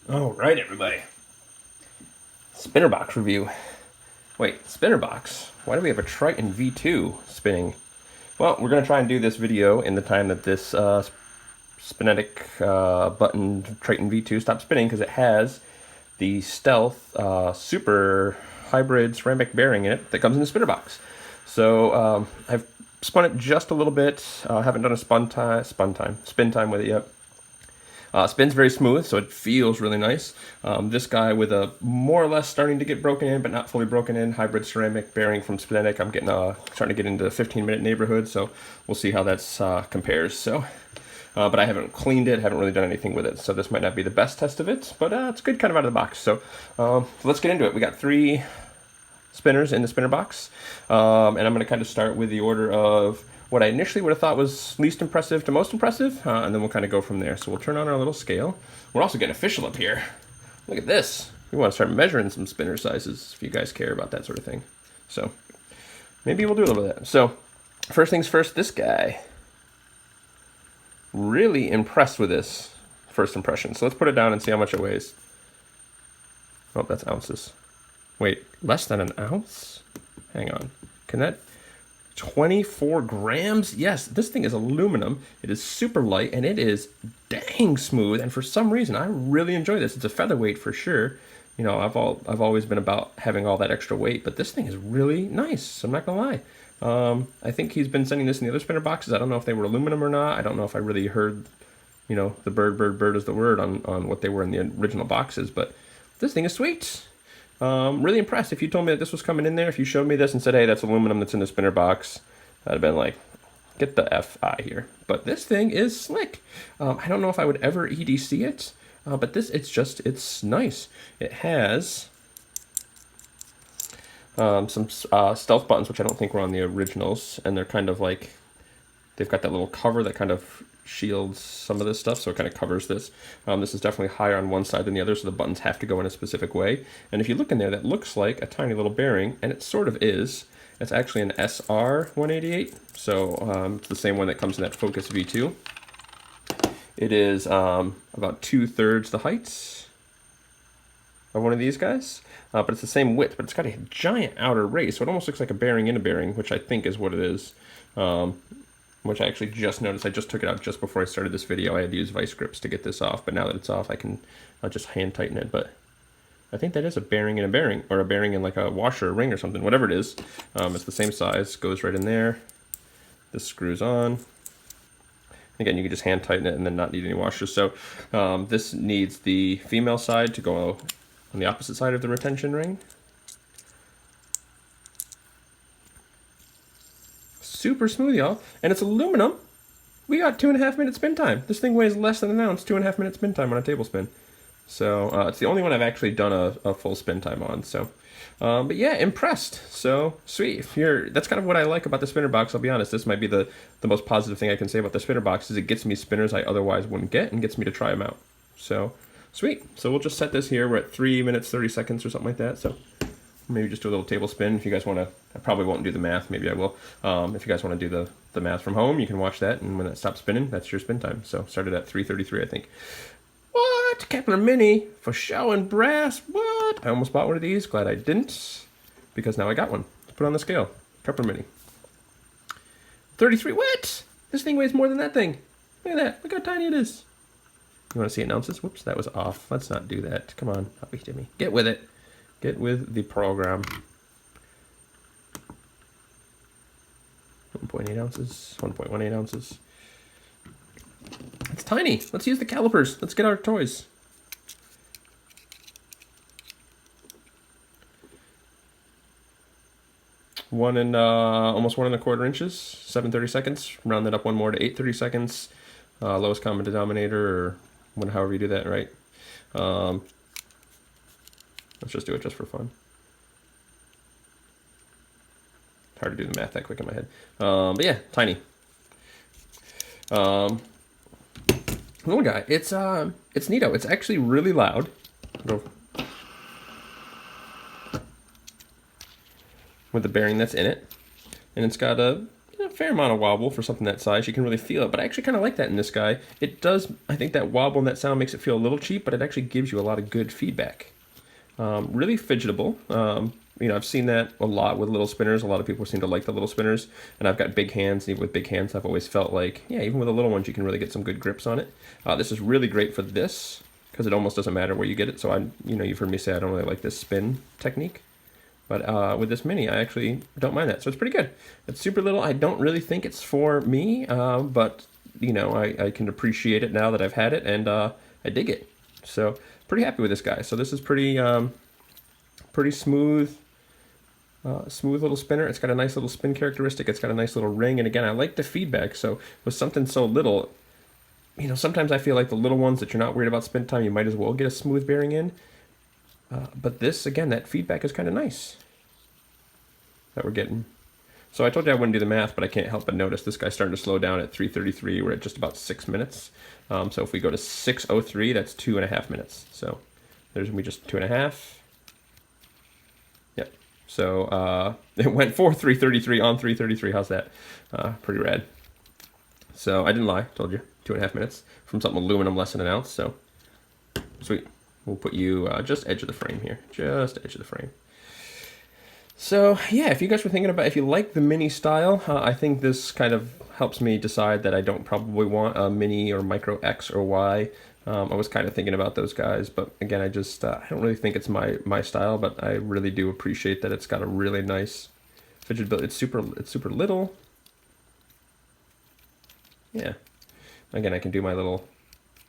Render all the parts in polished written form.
All right, everybody. Spinner box review. Wait, spinner box? Why do we have a Triton V2 spinning? Well, we're going to try and do this video in the time that this Spinetic button Triton V2 stops spinning because it has the Stealth Super Hybrid ceramic bearing in it that comes in the spinner box. So I've spun it just a little bit. Haven't done a spin time with it yet. Spins very smooth, so it feels really nice. This guy with a more or less starting to get broken in, but not fully broken in, hybrid ceramic bearing from Spinetic. I'm getting starting to get into the 15-minute neighborhood, so we'll see how that compares. So, but I haven't cleaned it, haven't really done anything with it, so this might not be the best test of it, but it's good kind of out of the box. So let's get into it. We got 3 spinners in the spinner box, and I'm going to kind of start with the order of what I initially would have thought was least impressive to most impressive, and then we'll kind of go from there. So we'll turn on our little scale. We're also getting official up here. Look at this. We want to start measuring some spinner sizes if you guys care about that sort of thing. So maybe we'll do a little bit of that. So first things first, this guy. Really impressed with this first impression. So let's put it down and see how much it weighs. Oh, that's ounces. Wait, less than an ounce? Hang on. Can that... 24 grams? Yes, this thing is aluminum. It is super light and it is dang smooth. And for some reason, I really enjoy this. It's a featherweight for sure. You know, I've always been about having all that extra weight, but this thing is really nice. I'm not gonna lie. I think he's been sending this in the other spinner boxes. I don't know if they were aluminum or not. I don't know if I really heard, you know, the bird is the word on what they were in the original boxes, but this thing is sweet. Really impressed. If you told me that this was coming in there, if you showed me this and said, hey, that's aluminum that's in the spinner box, I'd have been like, get the F out of here. But this thing is slick. I don't know if I would ever EDC it, but it's nice. It has some stealth buttons, which I don't think were on the originals, and they're kind of like, they've got that little cover that kind of shields some of this stuff, so it kind of covers this. This is definitely higher on one side than the other, so the buttons have to go in a specific way. And if you look in there, that looks like a tiny little bearing, and it sort of is. It's actually an SR188, so it's the same one that comes in that Focus V2. It is about 2/3 the height of one of these guys, but it's the same width, but it's got a giant outer race, so it almost looks like a bearing in a bearing, which I think is what it is. Which I actually just noticed. I just took it out just before I started this video. I had to use vice grips to get this off, but now that it's off, I'll just hand tighten it. But I think that is a bearing in a bearing, or a bearing in like a washer or ring or something, whatever it is. It's the same size, goes right in there. This screws on. Again, you can just hand tighten it and then not need any washers. So this needs the female side to go on the opposite side of the retention ring. Super smooth, y'all. And it's aluminum. We got 2.5 minute spin time. This thing weighs less than an ounce, 2.5 minute spin time on a table spin. So it's the only one I've actually done a full spin time on. So, but yeah, impressed. So sweet. That's kind of what I like about the spinner box. I'll be honest. This might be the most positive thing I can say about the spinner box is it gets me spinners I otherwise wouldn't get and gets me to try them out. So sweet. So we'll just set this here. We're at 3 minutes 30 seconds or something like that. So maybe just do a little table spin if you guys want to. I probably won't do the math. Maybe I will. If you guys want to do the math from home, you can watch that. And when that stops spinning, that's your spin time. So started at 3:33, I think. What? Kepler Mini for show and brass? What? I almost bought one of these. Glad I didn't, because now I got one. Let's put on the scale. Kepler Mini. 33. What? This thing weighs more than that thing. Look at that. Look how tiny it is. You want to see it in ounces? Whoops, that was off. Let's not do that. Come on, Hobby Jimmy. Get with it. Get with the program. 1.8 ounces, 1.18 ounces. It's tiny. Let's use the calipers. Let's get our toys. Almost 1.25 inches, 7/30 seconds. Round that up one more to 8/30 seconds. Lowest common denominator, or however you do that, right? Let's just do it just for fun. It's hard to do the math that quick in my head. But yeah, tiny. Little guy. It's neato. It's actually really loud. With the bearing that's in it. And it's got a fair amount of wobble for something that size. You can really feel it, but I actually kind of like that in this guy. It does, I think that wobble and that sound makes it feel a little cheap, but it actually gives you a lot of good feedback. Really fidgetable. You know, I've seen that a lot with little spinners. A lot of people seem to like the little spinners, and I've got big hands, and even with big hands, I've always felt like, yeah, even with the little ones, you can really get some good grips on it. This is really great for this, because it almost doesn't matter where you get it. So you know, you've heard me say I don't really like this spin technique. But with this mini, I actually don't mind that. So it's pretty good. It's super little. I don't really think it's for me, but, you know, I can appreciate it now that I've had it, and I dig it. So pretty happy with this guy. So this is pretty pretty smooth, smooth little spinner. It's got a nice little spin characteristic. It's got a nice little ring. And again, I like the feedback. So with something so little, you know, sometimes I feel like the little ones that you're not worried about spin time, you might as well get a smooth bearing in. But this, again, that feedback is kind of nice that we're getting. So I told you I wouldn't do the math, but I can't help but notice this guy's starting to slow down at 3:33. We're at just about 6 minutes. So if we go to 6:03, that's 2.5 minutes. So there's going to be just 2.5. Yep. So it went for 3:33 on 3:33. How's that? Pretty rad. So I didn't lie. Told you. 2.5 minutes from something aluminum less than an ounce. So sweet. We'll put you just edge of the frame here. Just edge of the frame. So yeah, if you guys were thinking about, if you like the mini style, I think this kind of helps me decide that I don't probably want a mini or micro X or Y. I was kind of thinking about those guys, but again, I don't really think it's my style, but I really do appreciate that it's got a really nice fidget ability. It's super little. Yeah. Again, I can do my little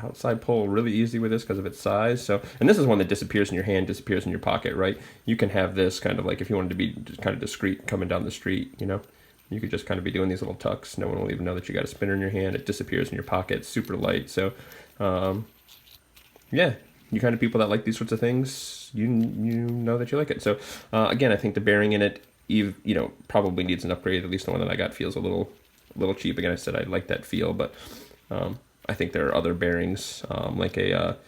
outside pull really easy with this because of its size. So, and this is one that disappears in your hand, disappears in your pocket, right? You can have this kind of like, if you wanted to be just kind of discreet coming down the street, you know, you could just kind of be doing these little tucks. No one will even know that you got a spinner in your hand. It disappears in your pocket, super light. So, yeah, you kind of people that like these sorts of things, you know that you like it. So, again, I think the bearing in it, you know, probably needs an upgrade. At least the one that I got feels a little cheap. Again, I said I like that feel, but I think there are other bearings, like a,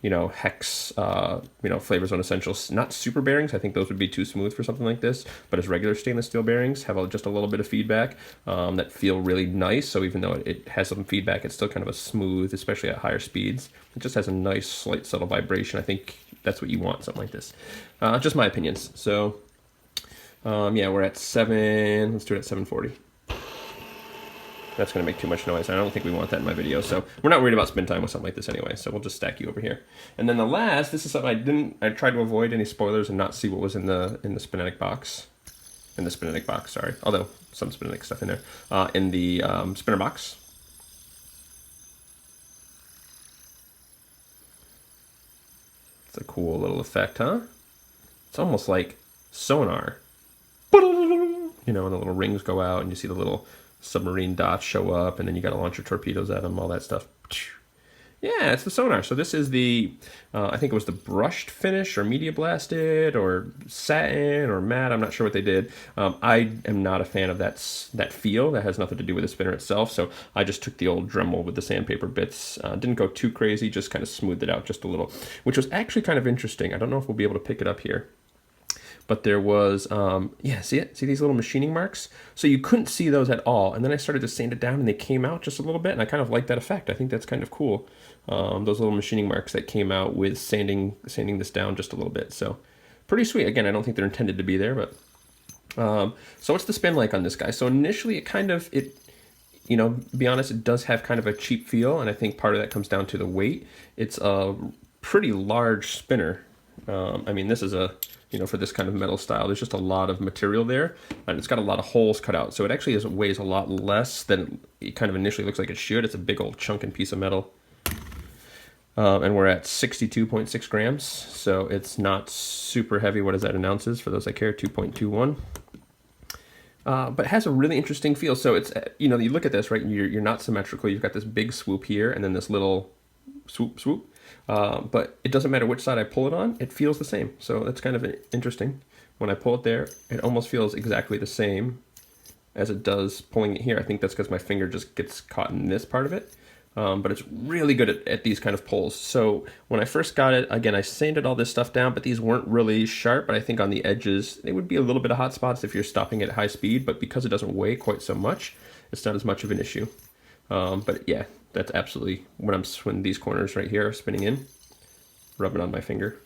you know, Hex, you know, Flavor Zone Essentials, not super bearings. I think those would be too smooth for something like this, but as regular stainless steel bearings have just a little bit of feedback that feel really nice. So even though it has some feedback, it's still kind of a smooth, especially at higher speeds. It just has a nice, slight, subtle vibration. I think that's what you want, something like this. Just my opinions. So, yeah, we're at 7, let's do it at 7:40. That's going to make too much noise. I don't think we want that in my video, so we're not worried about spin time with something like this anyway, so we'll just stack you over here. And then the last, this is something I tried to avoid any spoilers and not see what was in the Spinetic box. In the Spinetic box, sorry. Although, some Spinetic stuff in there. In the spinner box. It's a cool little effect, huh? It's almost like sonar. You know, and the little rings go out, and you see the little submarine dots show up, and then you got to launch your torpedoes at them, all that stuff. Yeah, it's the sonar. So this is the, I think it was the brushed finish or media blasted or satin or matte. I'm not sure what they did. I am not a fan of that feel. That has nothing to do with the spinner itself. So I just took the old Dremel with the sandpaper bits. Didn't go too crazy, just kind of smoothed it out just a little, which was actually kind of interesting. I don't know if we'll be able to pick it up here. But there was, yeah, see it? See these little machining marks? So you couldn't see those at all. And then I started to sand it down and they came out just a little bit. And I kind of like that effect. I think that's kind of cool. Those little machining marks that came out with sanding this down just a little bit. So pretty sweet. Again, I don't think they're intended to be there, but. So what's the spin like on this guy? So initially you know, to be honest, it does have kind of a cheap feel. And I think part of that comes down to the weight. It's a pretty large spinner. I mean, this is you know, for this kind of metal style, there's just a lot of material there, and it's got a lot of holes cut out. So it actually weighs a lot less than it kind of initially looks like it should. It's a big old chunking piece of metal. And we're at 62.6 grams, so it's not super heavy. What is that in ounces? For those that care, 2.21. But it has a really interesting feel. So it's, you know, you look at this, right, and you're not symmetrical. You've got this big swoop here, and then this little swoop. But it doesn't matter which side I pull it on, it feels the same. So that's kind of interesting. When I pull it there, it almost feels exactly the same as it does pulling it here. I think that's because my finger just gets caught in this part of it. but it's really good at these kind of pulls. So when I first got it, again, I sanded all this stuff down, but these weren't really sharp. But I think on the edges, they would be a little bit of hot spots if you're stopping at high speed, but because it doesn't weigh quite so much, it's not as much of an issue. But yeah, that's absolutely when these corners right here are spinning in, rub it on my finger.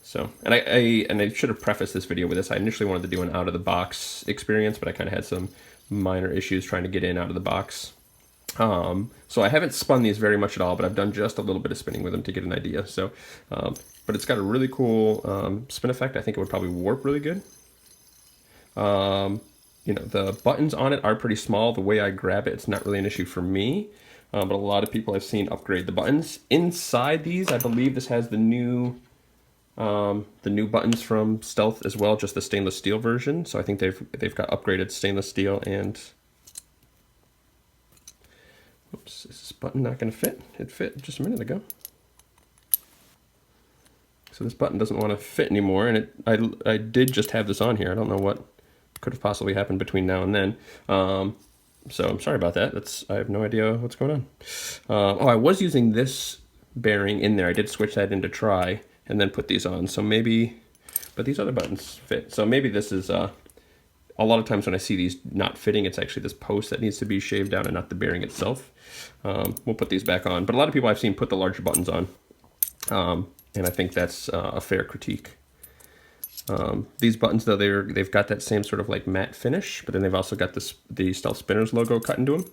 So, and I should have prefaced this video with this. I initially wanted to do an out of the box experience, but I kind of had some minor issues trying to get in out of the box. So I haven't spun these very much at all, but I've done just a little bit of spinning with them to get an idea. So, but it's got a really cool spin effect. I think it would probably warp really good. You know, the buttons on it are pretty small. The way I grab it, it's not really an issue for me. But a lot of people I've seen upgrade the buttons. Inside these, I believe this has the new buttons from Stealth as well, just the stainless steel version. So I think they've got upgraded stainless steel and... Oops, is this button not going to fit? It fit just a minute ago. So this button doesn't want to fit anymore, and I did just have this on here. I don't know what could have possibly happened between now and then. So I'm sorry about that. I have no idea what's going on. Oh, I was using this bearing in there. I did switch that into try and then put these on. So maybe, but these other buttons fit. So maybe this is... a lot of times when I see these not fitting, it's actually this post that needs to be shaved down and not the bearing itself. We'll put these back on. But a lot of people I've seen put the larger buttons on. And I think that's a fair critique. These buttons, though, they've got that same sort of like matte finish, but then they've also got the Stealth Spinners logo cut into them,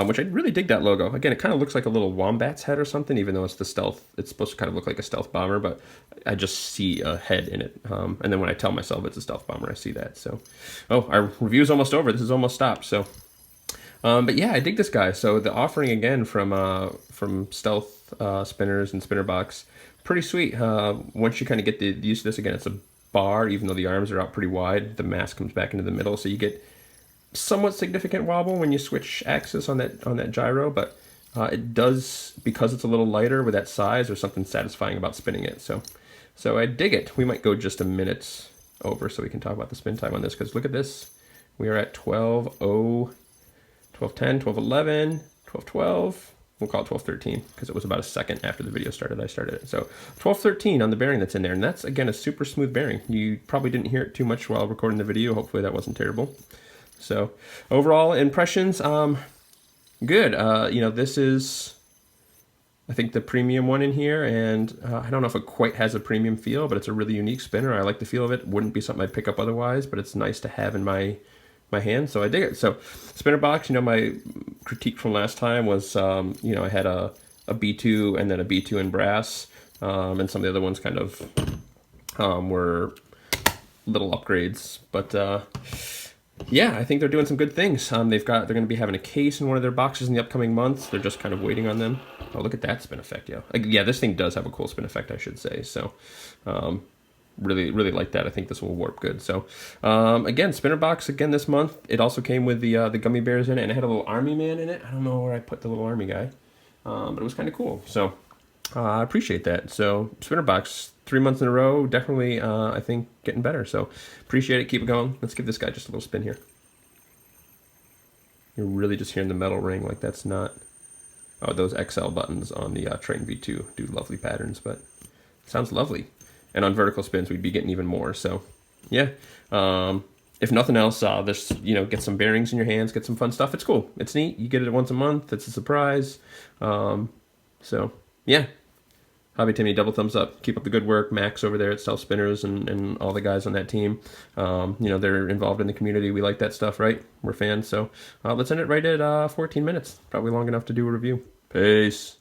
which I really dig that logo. Again, it kind of looks like a little wombat's head or something, even though it's the Stealth. It's supposed to kind of look like a Stealth bomber, but I just see a head in it. And then when I tell myself it's a Stealth bomber, I see that. So, oh, our review's almost over. This is almost stopped. So, but yeah, I dig this guy. So the offering again from Stealth Spinners and Spinnerbox, pretty sweet. Once you kind of get the use of this, again, it's a bar, even though the arms are out pretty wide, the mass comes back into the middle, so you get somewhat significant wobble when you switch axis on that gyro, but it does, because it's a little lighter with that size, there's something satisfying about spinning it. So I dig it. We might go just a minute over so we can talk about the spin time on this, because look at this. We are at 12:10, 12:11, 12:12. We'll call it 12:13 because it was about a second after the video started. I started it. So 12:13 on the bearing that's in there. And that's, again, a super smooth bearing. You probably didn't hear it too much while recording the video. Hopefully that wasn't terrible. So overall impressions, good. You know, this is, I think, the premium one in here. And I don't know if it quite has a premium feel, but it's a really unique spinner. I like the feel of it. Wouldn't be something I'd pick up otherwise, but it's nice to have in my hand, so I dig it. So Spinnerbox, you know, my critique from last time was, you know, I had a B2 and then a B2 in brass, and some of the other ones kind of were little upgrades, but yeah, I think they're doing some good things. They're going to be having a case in one of their boxes in the upcoming months. They're just kind of waiting on them. Oh, look at that spin effect, yeah. Yeah, this thing does have a cool spin effect, I should say. So, really like that. I think this will warp good. So, again, Spinnerbox again this month. It also came with the gummy bears in it, and it had a little army man in it. I don't know where I put the little army guy, but it was kind of cool. So, I appreciate that. So, Spinnerbox, 3 months in a row, definitely, I think, getting better. So, appreciate it. Keep it going. Let's give this guy just a little spin here. You're really just hearing the metal ring. Like, that's not... Oh, those XL buttons on the Triton V2 do lovely patterns, but sounds lovely. And on vertical spins, we'd be getting even more. So, yeah. If nothing else, just, you know, get some bearings in your hands, get some fun stuff. It's cool. It's neat. You get it once a month. It's a surprise. So, yeah. Hobby Timmy, double thumbs up. Keep up the good work. Max over there at Stealth Spinners and all the guys on that team. You know, they're involved in the community. We like that stuff, right? We're fans. So, let's end it right at 14 minutes. Probably long enough to do a review. Peace.